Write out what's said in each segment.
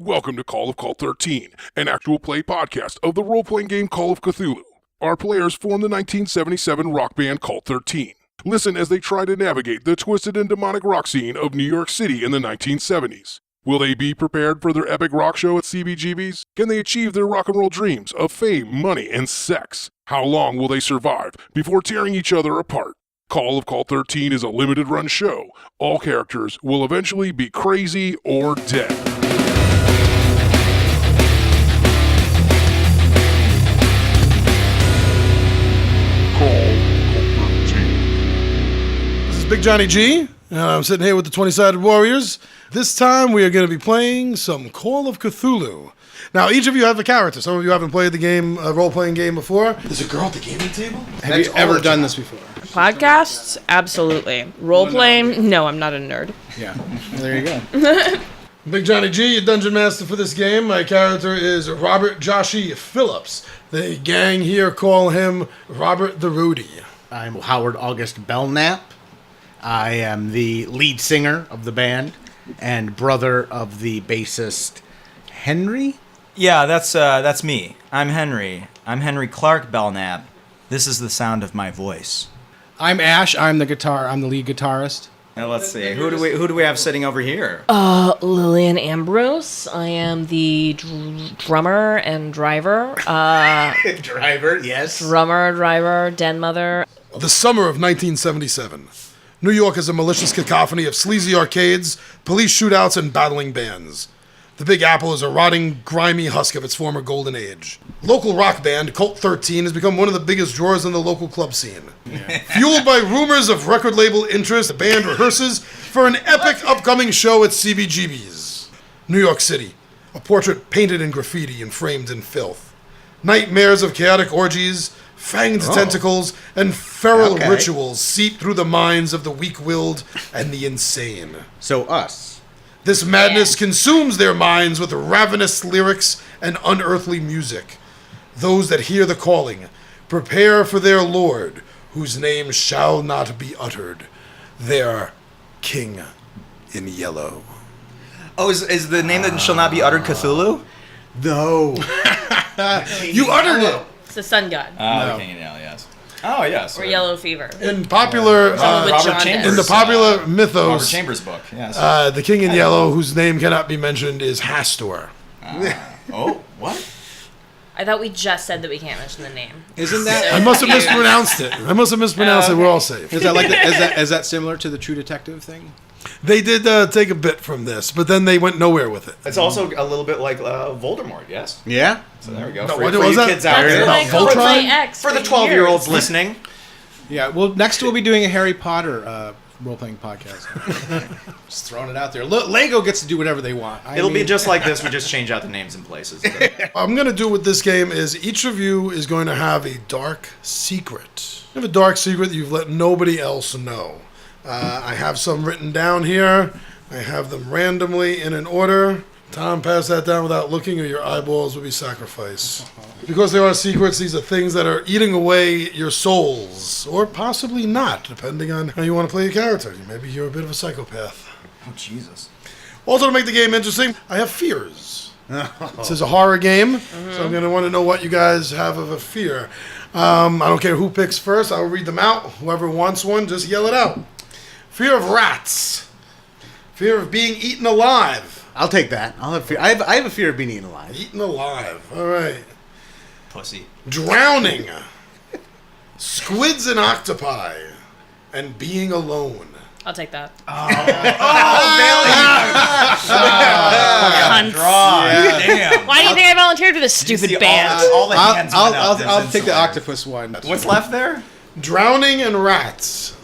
Welcome to Call of Cult 13, an actual play podcast of the role-playing game Call of Cthulhu. Our players form the 1977 rock band Cult 13. Listen as they try to navigate the twisted and demonic rock scene of New York City in the 1970s. Will they be prepared for their epic rock show at CBGB's? Can they achieve their rock and roll dreams of fame, money, and sex? How long will they survive before tearing each other apart? Call of Cult 13 is a limited run show. All characters will eventually be crazy or dead. This is Big Johnny G, and I'm sitting here with the 20-Sided Warriors. This time we are going to be playing some Call of Cthulhu. Now, each of you have a character. Some of you haven't played the game, a role-playing game before. There's a girl at the gaming table? Have you ever done this before? Podcasts? Absolutely. Role-playing? No, I'm not a nerd. Yeah. Well, there you go. Big Johnny G, your dungeon master for this game. My character is Robert Joshi Phillips. The gang here call him Robert the Rudy. I'm Howard August Belknap. I am the lead singer of the band and brother of the bassist Henry. Yeah, that's me. I'm Henry. I'm Henry Clark Belknap. This is the sound of my voice. I'm Ash. I'm the lead guitarist. Now let's see. Who do we have sitting over here? Lillian Ambrose. I am the drummer and driver. Driver, yes. Driver, den mother. The summer of 1977. New York is a malicious cacophony of sleazy arcades, police shootouts, and battling bands. The Big Apple is a rotting, grimy husk of its former golden age. Local rock band Cult 13 has become one of the biggest draws in the local club scene. Yeah. Fueled by rumors of record label interest, the band rehearses for an epic upcoming show at CBGB's. New York City, a portrait painted in graffiti and framed in filth. Nightmares of chaotic orgies, fanged tentacles, and feral rituals seep through the minds of the weak-willed and the insane. So us. This madness consumes their minds with ravenous lyrics and unearthly music. Those that hear the calling, prepare for their lord, whose name shall not be uttered. Their king in yellow. Oh, is the name that shall not be uttered Cthulhu? No. You uttered it! It's the sun god. Oh, King in Yellow, yes. Oh, yes. Or yellow fever. In popular, Robert Chambers. in the popular mythos, Robert Chambers' book, yes. the king in yellow, whose name cannot be mentioned, is Hastor. Oh, what? I thought we just said that we can't mention the name. Isn't that? I must have mispronounced it. It. We're all safe. Is that similar to the True Detective thing? They did take a bit from this, but then they went nowhere with it. It's also a little bit like Voldemort, yes? Yeah. So there we go. No, For what you was that? kids out there. That's what I called my ex For the 12-year-olds listening. Yeah. Well, next we'll be doing a Harry Potter role-playing podcast. Just throwing it out there. Lego gets to do whatever they want. It'll be just like this. We just change out the names and places. I'm going to do with this game is each of you is going to have a dark secret. You have a dark secret that you've let nobody else know. I have some written down here. I have them randomly in an order. Tom, pass that down without looking or your eyeballs will be sacrificed. Because there are secrets, these are things that are eating away your souls. Or possibly not, depending on how you want to play your character. Maybe you're a bit of a psychopath. Oh, Jesus. Also, to make the game interesting, I have fears. This is a horror game, so I'm going to want to know what you guys have of a fear. I don't care who picks first. I'll read them out. Whoever wants one, just yell it out. Fear of rats. Fear of being eaten alive. I'll take that. I'll have fear. I have a fear of being eaten alive. Eaten alive. All right. Pussy. Drowning. Squids and octopi. And being alone. I'll take that. Cunts. Yeah. Damn. Why do you think I volunteered for this stupid band? All the hands went up. I'll take the octopus one. What's left there? Drowning and rats.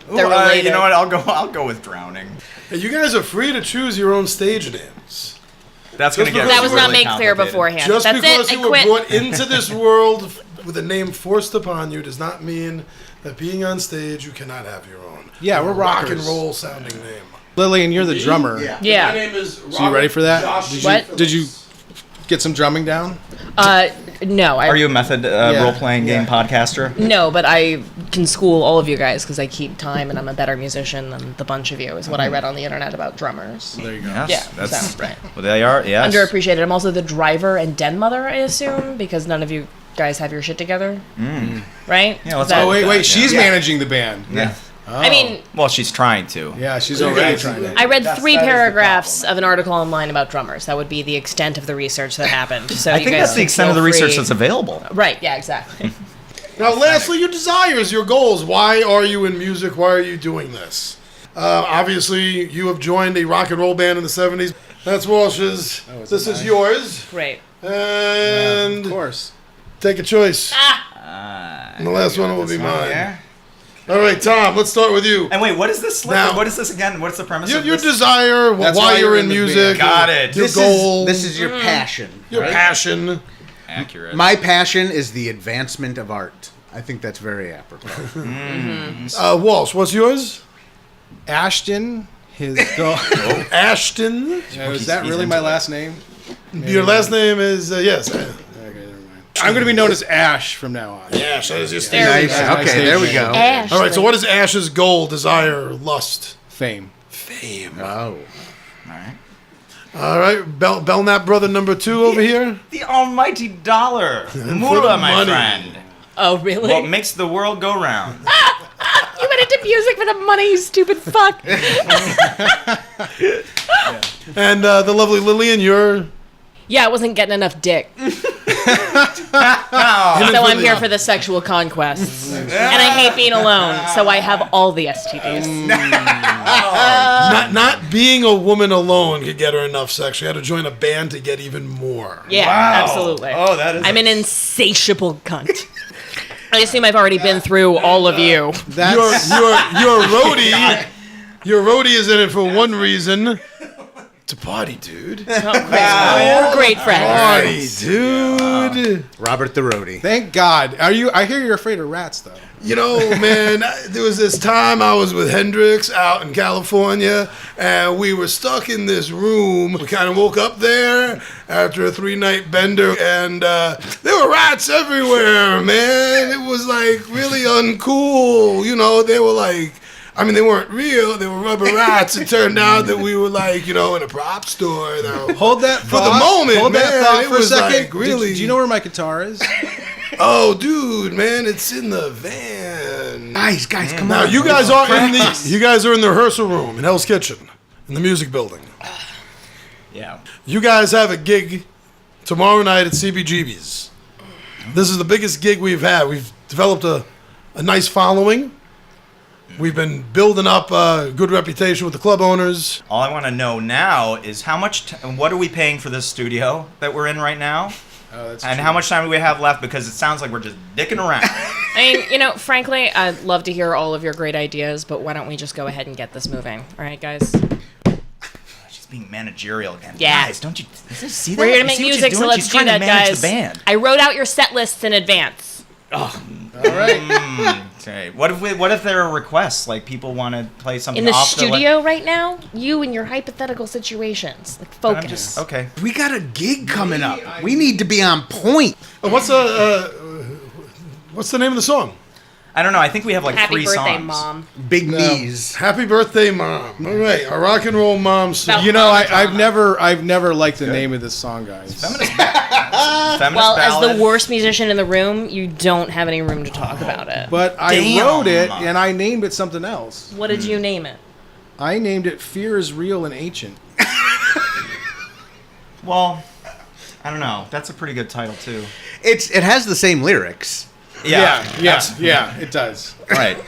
They're related. You know what? I'll go with drowning. Hey, you guys are free to choose your own stage names. That's gonna get That was not really made clear complicated. beforehand. Just That's because it. you I were quit. brought into this world with a name forced upon you does not mean that being on stage you cannot have your own. Yeah, we're rock rockers. and roll sounding name. Lillian, you're the drummer. Yeah. My name is So you ready for that? Josh What? Did you get some drumming down? No, Are you a method role-playing game Yeah. podcaster? No, but I can school all of you guys because I keep time and I'm a better musician than the bunch of you, is what I read on the internet about drummers. There you go. Yes, Yeah, that's so, right. Well, they are. Yes. Underappreciated. I'm also the driver and den mother, I assume, because none of you guys have your shit together. Right? Yeah, let's Is that- go with Wait, that, she's yeah. managing the band. Yeah. I mean, Well, she's trying to. Yeah, she's already trying to. I read That 3 is the paragraphs problem. of an article online about drummers. That would be the extent of the research that happened. So I you think guys that's the can extent of feel the research free- that's available. Right, yeah, exactly. Now, lastly, your desires, your goals. Why are you in music? Why are you doing this? Obviously, you have joined a rock and roll band in the 70s. That's Walsh's. This is yours. Great. And Of course. take a choice. And the last one will be mine. Yeah. All right, Tom, let's start with you. And wait, what is this? Now- What is this again? What's the premise Your, of your this? desire, That's why why you're you're in in the music. band. Got it. Your goal. This is your passion. your right? passion. Accurate. My passion is the advancement of art. I think that's very apropos. Walsh, what's yours? Ashton, his girl. Ashton. Is that he's really into my it. last name? Your last name is, yes. Okay, never mind. I'm going to be known as Ash from now on. Ash, that is your There we stage. Nice. go. Okay, there we go. Ash. All right, so what is Ash's goal, desire, lust? Fame. Fame. Oh. All right. All right, Belknap brother number 2 over here. The almighty dollar. Moolah, my money. friend. Oh, really? What makes the world go round? You went into music for the money, you stupid fuck. And the lovely Lillian, you're... Yeah, I wasn't getting enough dick. in it So I'm the- here for the sexual conquests. And I hate being alone, so I have all the STDs. Not being a woman alone could get her enough sex. She had to join a band to get even more. Yeah, Wow. absolutely. Oh, that is. I'm an insatiable cunt. I assume I've already been through all of you. That's Your roadie... Your roadie is in it for one reason. To party, dude. We're great friends. Party, dude. Robert the Roadie. Thank God. Are you? I hear you're afraid of rats, though. You know, man, there was this time I was with Hendrix out in California, and we were stuck in this room. We kind of woke up there after a 3-night bender, and there were rats everywhere, man. It was like really uncool. You know, they were like, I mean, they weren't real. They were rubber rats. It turned out that we were like, you know, in a prop store. Though. Hold that For the thought. moment, Hold man, that thought it for a was second. like, really- Do you know where my guitar is? Oh, dude, man, it's in the van. Guys, come Now on. you guys are in the rehearsal room in Hell's Kitchen in the music building. Yeah. You guys have a gig tomorrow night at CBGB's. This is the biggest gig we've had. We've developed a nice following. We've been building up a good reputation with the club owners. All I want to know now is how much. What are we paying for this studio that we're in right now? Oh, that's And true. how much time do we have left? Because it sounds like we're just dicking around. I mean, you know, frankly, I'd love to hear all of your great ideas, but why don't we just go ahead and get this moving? All right, guys? She's being managerial again. Yeah. Guys, don't you see that? We're here to You make see what she's music, so doing? let's She's do trying to that, manage guys. the band. I wrote out your set lists in advance. All right. Okay. What if there are requests? Like people want to play something In the off studio right now, you and your hypothetical situations. Like, I'm focus. just okay. We got a gig coming up. We need to be on point. What's the name of the song? I don't know. I think we have like Happy 3 birthday, songs. Mom. Big knees. Happy Birthday, Mom. All right, a rock and roll mom song. You know, I've never liked the name of this song, guys. Feminist Well, as ballad. the worst musician in the room, you don't have any room to talk about it. But I Damn. wrote it and I named it something else. What did you name it? I named it "Fear is Real and Ancient." Well, I don't know. That's a pretty good title too. It has the same lyrics. Yeah, it does. Right.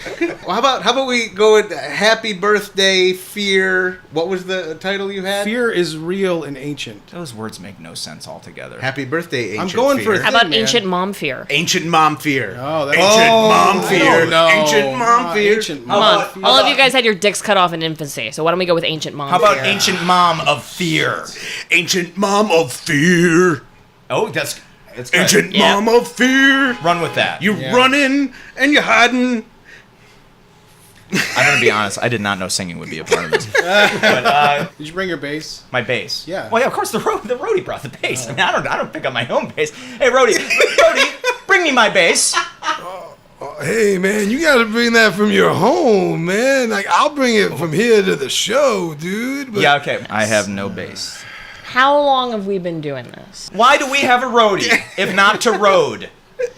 Well, how about we go with Happy Birthday, Fear. What was the title you had? Fear is real and ancient. Those words make no sense altogether. Happy Birthday, Ancient I'm going for Fear. a How about man. Ancient Mom Fear? Ancient Mom Fear. Oh, that's Ancient Mom Fear. No, Ancient Mom Fear. Ancient Come Mom. on. All of you guys had your dicks cut off in infancy, so why don't we go with Ancient Mom How about Fear? Ancient Mom of Fear? Ancient Mom of Fear. Oh, that's good. Ancient Yeah. Mom of Fear. Run with that. You Yeah. running and you hiding. I'm gonna be honest. I did not know singing would be a part of this. But Did you bring your bass? my bass. Yeah. Well, yeah. Of course, the roadie brought the bass. I mean, I don't pick up my own bass. Hey, roadie, bring me my bass. Hey, man, you gotta bring that from your home, man. Like, I'll bring it from here to the show, dude. But Yeah. Okay. I have no bass. How long have we been doing this? Why do we have a roadie if not to road?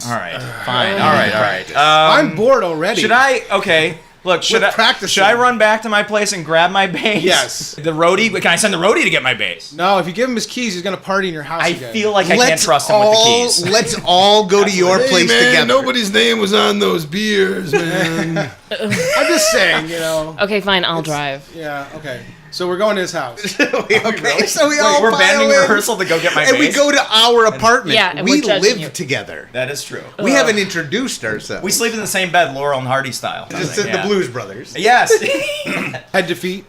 All right. Fine. All right. I'm bored already. Should I? Okay. Look, should I run back to my place and grab my bass? Yes. The roadie? Can I send the roadie to get my bass? No, if you give him his keys, he's gonna party in your house I again. feel like I can't trust him with the keys. Let's all go to your hey, place man, together. nobody's name was on those beers, man. I'm just saying, you know. Okay, fine. I'll drive. Yeah. Okay. So we're going to his house. Okay, so we Wait, all we're pile banding in, rehearsal to go get my and bass? we go to our apartment. Yeah, and we we're judging live you. together. That is true. We haven't introduced ourselves. We sleep in the same bed, Laurel and Hardy style. just Yeah. the Blues Brothers. Yes. Head to feet.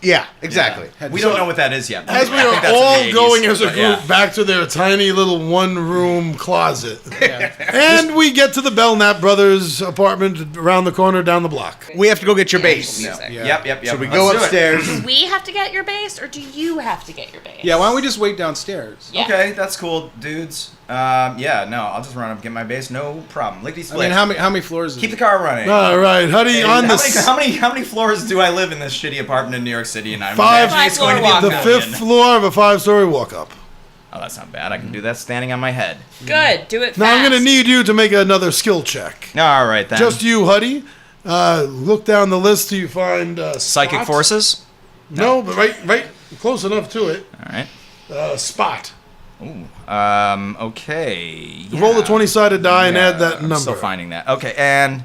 Yeah, exactly. We don't know what that is yet. As we I think are that's in all the 80s, going as a but group yeah. back to their tiny little one-room closet. Yeah. And we get to the Belknap brothers' apartment around the corner down the block. We have to go get your bass. Music. Yep. So we Let's go do it. upstairs. Do we have to get your bass, or do you have to get your bass? Yeah. Why don't we just wait downstairs? Yeah. Okay, that's cool, dudes. Yeah, no, I'll just run up and get my bass, no problem. Lickety I split. mean, how many floors? Is Keep the it? car running. All right, Huddy, on the How many floors do I live in this shitty apartment in New York City? And I'm Five- imagining it's going to be Five-floor a the million. fifth floor of a 5-story walk-up. Oh, that's not bad. I can do that standing on my head. Good. Do it fast. Now I'm going to need you to make another skill check. All right then. Just you, Huddy. Look down the list till you find psychic spot. forces. No, but right, close enough to it. All right. Spot. Okay. Roll a 20-sided die and Yeah, add that I'm number. still finding that. Okay, and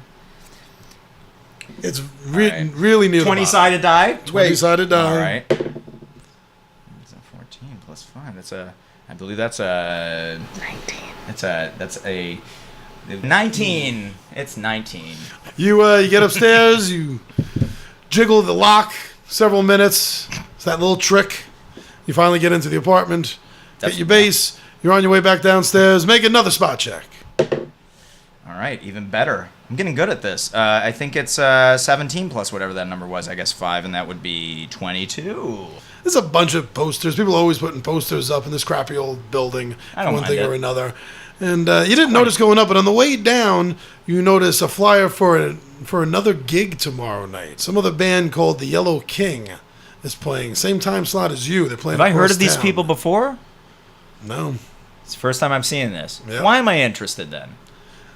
It's right. really near the bottom. 20-sided die. 20-sided die. All right. It's a 14 plus 5. That's a. I believe that's a. 19. That's a. 19. It's 19. You get upstairs, you jiggle the lock several minutes. It's that little trick. You finally get into the apartment, get your base, you're on your way back downstairs, make another spot check. All right, even better. I'm getting good at this. I think it's 17 plus whatever that number was. I guess 5, and that would be 22. There's a bunch of posters. People are always putting posters up in this crappy old building I don't for one mind thing or it. another. And you didn't notice going up, but on the way down, you notice a flyer for another gig tomorrow night. Some other band called the Yellow King is playing. Same time slot as you. They're playing. Have I heard across of these town. people before? No. It's the first time I'm seeing this. Yeah. Why am I interested then?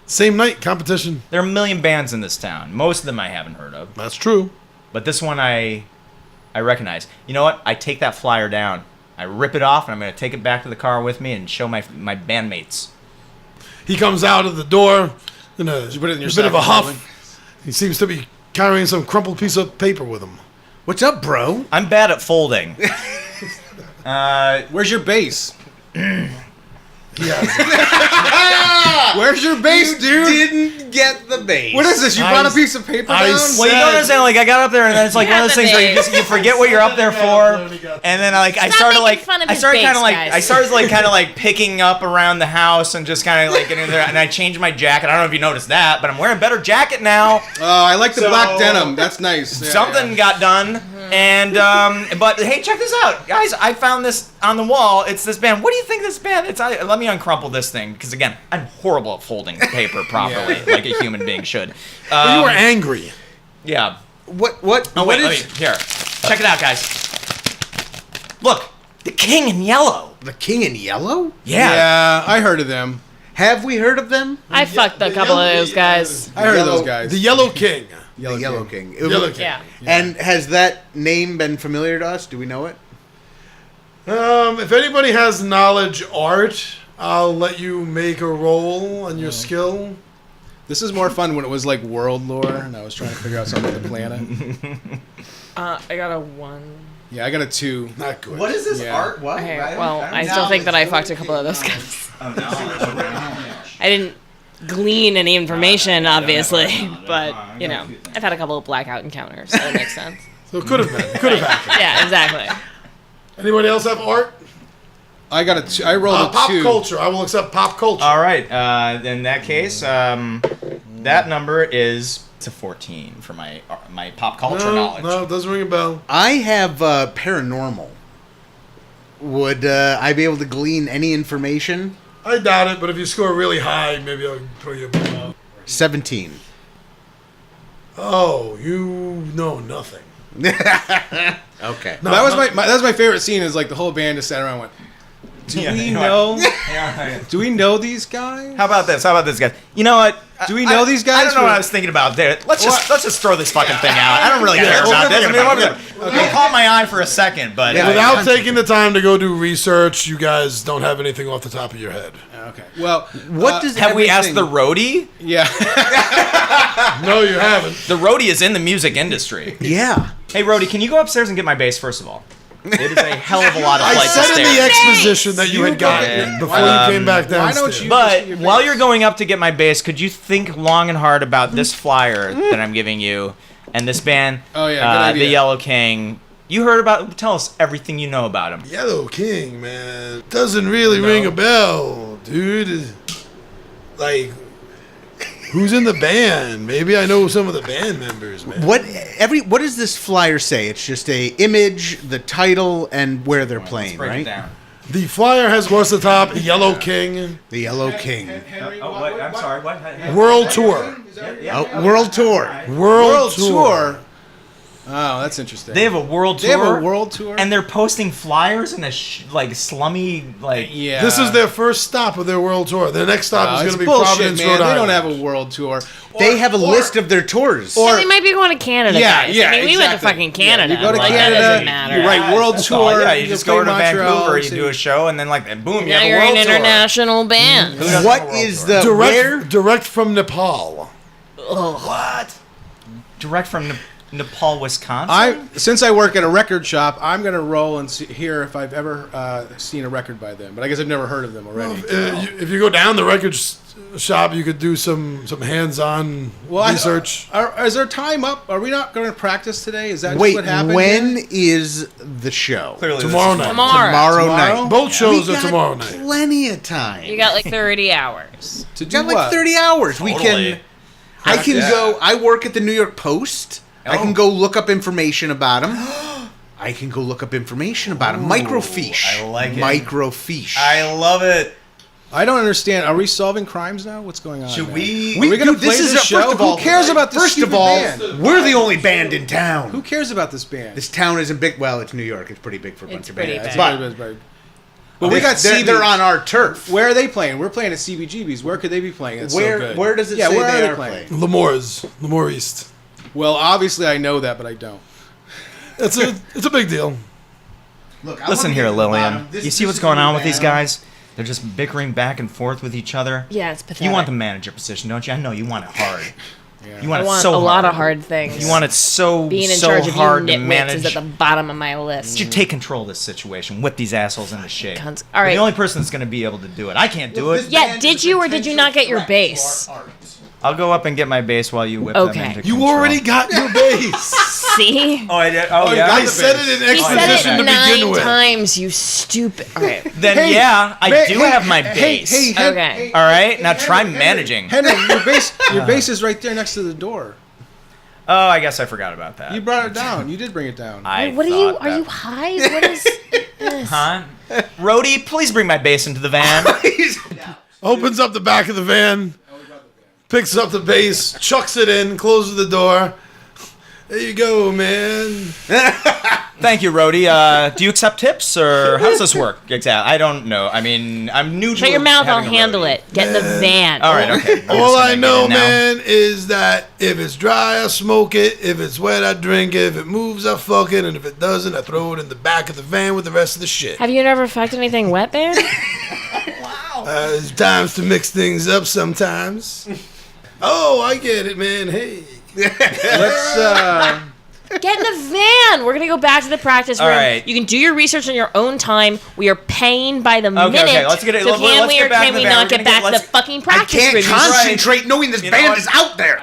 Same night competition. There are a million bands in this town. Most of them I haven't heard of. That's true. But this one I recognize. You know what? I take that flyer down. I rip it off, and I'm going to take it back to the car with me and show my bandmates. He comes out of the door in a, you put it in your a bit of a sack of holding? huff. He seems to be carrying some crumpled piece of paper with him. What's up, bro? I'm bad at folding. Where's your bass? Yeah. Where's your bass, dude? Didn't get the bass. What is this? You brought a piece of paper I down? Well, you don't understand. Like, I got up there, and then it's like You one of have those the things where bass. you forget what you're up there for, and then I started making fun of I his started kind bass, of like guys. I started like kind of like picking up around the house and just kind of like getting there, and I changed my jacket. I don't know if you noticed that, but I'm wearing a better jacket now. Oh, I like the So- black denim. That's nice. Yeah, Something yeah. got done, and but hey, check this out, guys! I found this on the wall. It's this band. What do you think this band? Let me uncrumple this thing because again, I'm horrible at folding paper properly, like a human being should. You were angry. Yeah. What? Oh what wait, is here. Check it out, guys. Look, the King in Yellow. the King in Yellow? Yeah, I heard of them. Have we heard of them? I fucked a couple of those guys. I heard of Yellow- those guys. The Yellow King. The Yellow King. Yellow King. Yeah. And has that name been familiar to us? Do we know it? If anybody has knowledge art, I'll let you make a roll on your skill. This is more fun when it was like world lore, and I was trying to figure out something with the planet. I got a 1. Yeah, I got a 2. Not good. What is this Yeah. art? What? Okay, well, I still think that I fucked a couple of those guys. I didn't glean any information, obviously, but, you know, I've had a couple of blackout encounters, so it makes sense. So it could have been. It could have happened. Yeah, exactly. Anybody else have art? I got a 2. I rolled a 2. Pop culture. I will accept pop culture. All right. In that case, that number is It's a 14 for my pop culture knowledge. No, it doesn't ring a bell. I have paranormal. Would I be able to glean any information? I doubt it, but if you score really high, maybe I'll put you above. 17. Oh, you know nothing. Okay. No, That was my favorite scene. Is like the whole band just sat around and went, Do we know? Do we know these guys? How about this? Guys? You know what? Do we know these guys? I don't know what I was thinking about there. Let's just throw this fucking thing out. I don't really care about this. It caught my eye for a second, but without taking the time to go do research, you guys don't have anything off the top of your head. Okay. Well, what does have we asked everything- the roadie? Yeah. No, you haven't. The roadie is in the music industry. Yeah. Hey, roadie, can you go upstairs and get my bass first of all? It is a hell of a lot of I flights of said in stairs. the exposition that you had gotten before you came back downstairs. But while you're going up to get my bass, could you think long and hard about this flyer that I'm giving you and this band, Oh, yeah, good idea. the Yellow King? You heard about? Tell us everything you know about him. Yellow King, man. Doesn't really ring a bell, dude. Like, who's in the band? Maybe I know some of the band members, man. What does this flyer say? It's just a image, the title, and where they're playing, Break it right? down. The flyer has across the top Yellow King The Yellow King. Oh, wait, I'm sorry. What? World Tour. World Tour. World Tour. Oh, that's interesting. They have a world tour. They have a world tour? and they're posting flyers in a slummy Yeah. This is their first stop of their world tour. Their next stop is going it's to be bullshit, Providence, man. Rhode They Island. don't have a world tour. They have a list of their tours. Yeah, they might be going to Canada, Yeah, guys. yeah, I mean, we went to exactly. fucking Canada. You go to like, Canada, That doesn't matter. you write world That's all. tour. Yeah, you just go to play Montreal, Vancouver, you see- do a show, and then boom, you Now have a you're world an tour. international band. What is the where? Direct from Nepal. What? Direct from Nepal, Wisconsin? Since I work at a record shop, I'm gonna roll and hear if I've ever seen a record by them. But I guess I've never heard of them already. If you go down the record shop, you could do some hands-on research. Is there time up? Are we not going to practice today? Is that just Wait, what happened? when here? is the show? Clearly, Tomorrow night. Tomorrow night. Both shows We are got tomorrow night. Plenty of time. You got like 30 hours. To do got like what? 30 hours. We Totally. can. I can go. I work at the New York Post. I can go look up information about him. I can go look up information about him. Microfiche. I like it. Microfiche. I love it. I don't understand. Are we solving crimes now? What's going on? Should man? we? Are we going to Dude, play this show? First of all, Who cares about this First of stupid all, band? we're the only band in town. Who cares about this band? This town isn't big. Well, it's New York. It's pretty big for a bunch It's of pretty bands. big. But we got they're on our turf. Where are they playing? We're playing at CBGB's. Where could they be playing? It's so good. Where does it Yeah, say where they are are playing? playing? Lemoore East. Well, obviously I know that, but I don't. It's a big deal. Look, I Listen wanna here, get to the Lillian. bottom. You This see what's is going a on with these band. guys? They're just bickering back and forth with each other. Yeah, it's pathetic. You want the manager position, don't you? I know you want it hard. You want I it want so a hard. lot of hard things. You want it so Being in so charge of you hard to nitwits manage. is at the bottom of my list. You should take control of this situation. Whip these assholes into shape. Cunts. You're All right. the only person that's going to be able to do it. I can't do it. Yeah, did you or did you not get your bass? I'll go up and get my bass while you whip them Okay. into You control. already got your base. See? Oh, I did. Oh, I yeah. said it in He said exposition it to begin 9 with. times, you stupid. All right. Then yeah, I do have my bass. Okay. All right, now try managing. Henry, your bass is right there next to the door. Oh, I guess I forgot about that. You brought it down. You did bring it down. What are you? Are you high? What is this? Huh? Roadie, please bring my bass into the van. Opens up the back of the van, picks up the bass, chucks it in, closes the door. There you go, man. Thank you, Roadie. Do you accept tips, or how does this work? Exactly. I don't know. I mean, I'm new to Shut your mouth. I'll having a handle roadie. it. Get in the van. All right, okay. I'm All just I gonna know, get in now. man, is that if it's dry, I smoke it. If it's wet, I drink it. If it moves, I fuck it. And if it doesn't, I throw it in the back of the van with the rest of the shit. Have you never fucked anything wet, man? There's times to mix things up sometimes. Oh, I get it, man. Hey. Let's. Get in the van. We're gonna go back to the practice room. All right. You can do your research on your own time. We are paying by the minute. okay, let's get it- So let's can we get or back can to the we van. not We're get gonna back get- to the let's- fucking I practice can't room? concentrate knowing this You know band what? is out there.